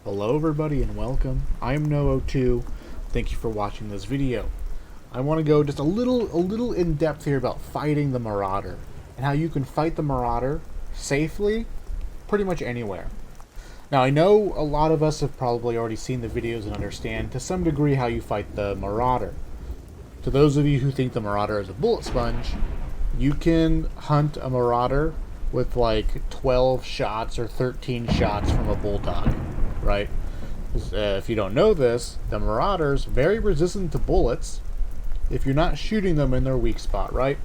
Hello everybody and welcome. I'm No02. Thank you for watching this video. I want to go just a little in depth here about fighting the Marauder and how you can fight the Marauder safely pretty much anywhere. Now I know a lot of us have probably already seen the videos and understand to some degree how you fight the Marauder. To those of you who think the Marauder is a bullet sponge, you can hunt a Marauder with like 12 shots or 13 shots from a bulldog. Right? If you don't know this, the Marauders very resistant to bullets if you're not shooting them in their weak spot, right?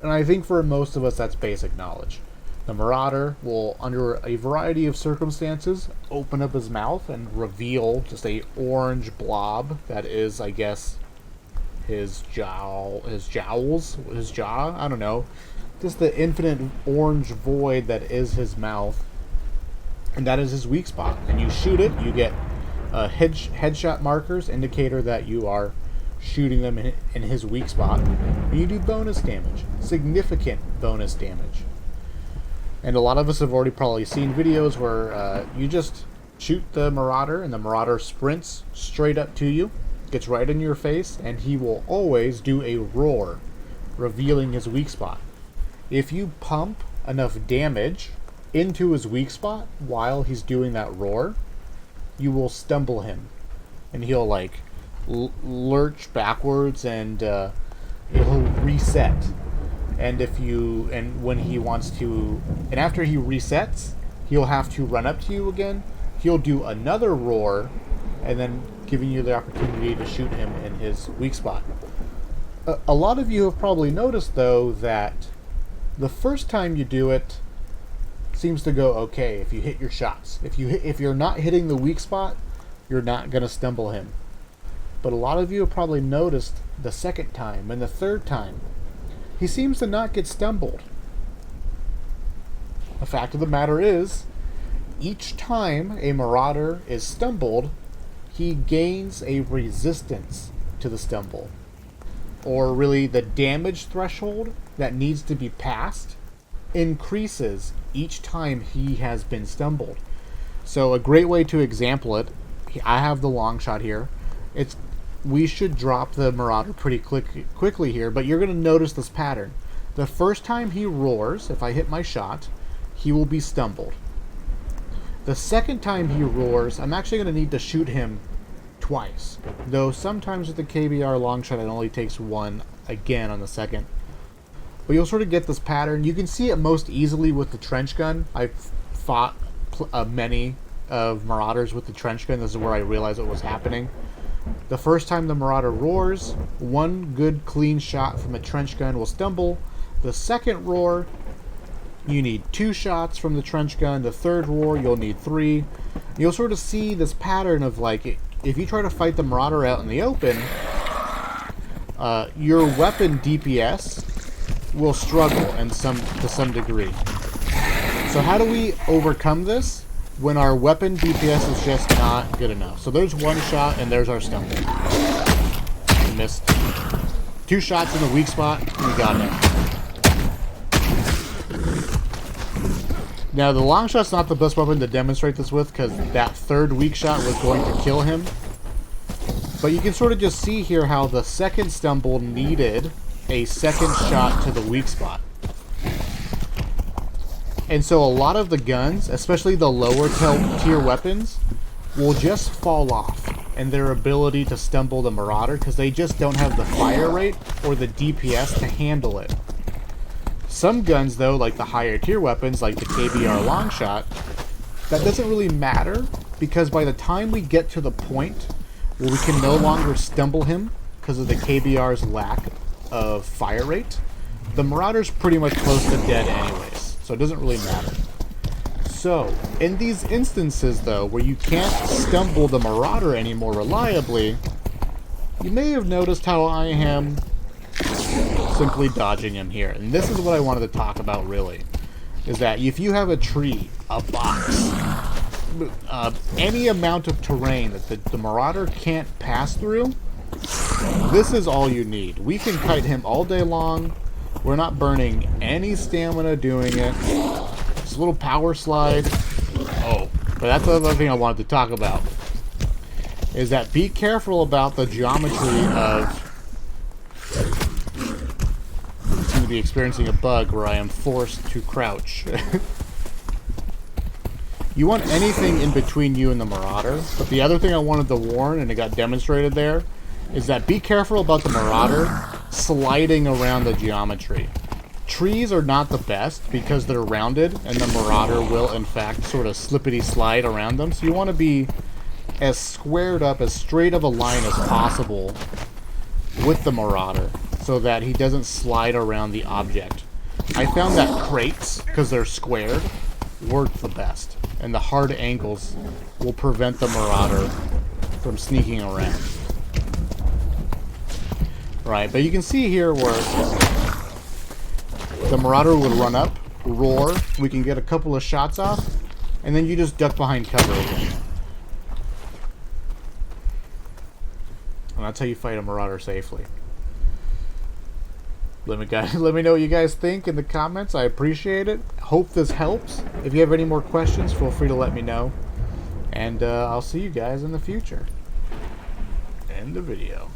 And I think for most of us that's basic knowledge. The Marauder will, under a variety of circumstances, open up his mouth and reveal just a orange blob that is, I guess, his jaw, I don't know. Just the infinite orange void that is his mouth. And that is his weak spot. And you shoot it, you get headshot markers, indicator that you are shooting them in his weak spot. And you do bonus damage, significant bonus damage. And a lot of us have already probably seen videos where you just shoot the Marauder, and the Marauder sprints straight up to you, gets right in your face, and he will always do a roar, revealing his weak spot. If you pump enough damage into his weak spot while he's doing that roar, you will stumble him, and he'll like lurch backwards, and he'll reset. And when he wants to, and after he resets, he'll have to run up to you again. He'll do another roar, and then giving you the opportunity to shoot him in his weak spot. A lot of you have probably noticed though that the first time you do it seems to go okay if you hit your shots. If you're not hitting the weak spot, you're not going to stumble him. But a lot of you have probably noticed the second time and the third time, he seems to not get stumbled. The fact of the matter is, each time a Marauder is stumbled, he gains a resistance to the stumble. Or really, the damage threshold that needs to be passed increases each time he has been stumbled. So a great way to example it, I have the long shot here. We should drop the Marauder pretty quickly here, but you're going to notice this pattern. The first time he roars, if I hit my shot, he will be stumbled. The second time he roars, I'm actually going to need to shoot him twice, though sometimes with the KBR long shot it only takes one again on the second. But you'll sort of get this pattern. You can see it most easily with the trench gun. I've fought many of Marauders with the trench gun. This is where I realized what was happening. The first time the Marauder roars, one good clean shot from a trench gun will stumble. The second roar, you need 2 shots from the trench gun. The third roar, you'll need 3. You'll sort of see this pattern of like, if you try to fight the Marauder out in the open, your weapon DPS will struggle to some degree. So how do we overcome this when our weapon DPS is just not good enough? So there's one shot, and there's our stumble. We missed. 2 shots in the weak spot, we got it. Now the long shot's not the best weapon to demonstrate this with, because that third weak shot was going to kill him. But you can sort of just see here how the second stumble needed a second shot to the weak spot. And so a lot of the guns, especially the lower tier weapons, will just fall off in their ability to stumble the Marauder because they just don't have the fire rate or the DPS to handle it. Some guns though, like the higher tier weapons like the KBR long shot, that doesn't really matter because by the time we get to the point where we can no longer stumble him because of the KBR's lack of fire rate, the Marauder's pretty much close to dead anyways, so it doesn't really matter. So, in these instances though, where you can't stumble the Marauder any more reliably, you may have noticed how I am simply dodging him here. And this is what I wanted to talk about really, is that if you have a tree, a box, any amount of terrain that the Marauder can't pass through, this is all you need. We can kite him all day long. We're not burning any stamina doing it. Just a little power slide. Oh, But that's the other thing I wanted to talk about. Is that be careful about the geometry of... I seem to be experiencing a bug where I am forced to crouch. You want anything in between you and the Marauder. But the other thing I wanted to warn, and it got demonstrated there, is that be careful about the Marauder sliding around the geometry. Trees are not the best because they're rounded, and the Marauder will, in fact, sort of slippity slide around them. So you want to be as squared up, as straight of a line as possible with the Marauder so that he doesn't slide around the object. I found that crates, because they're squared, work the best. And the hard angles will prevent the Marauder from sneaking around. Right, but you can see here where the Marauder would run up, roar, we can get a couple of shots off, and then you just duck behind cover again. And that's how you fight a Marauder safely. Let me know what you guys think in the comments. I appreciate it. Hope this helps. If you have any more questions, feel free to let me know. And I'll see you guys in the future. End the video.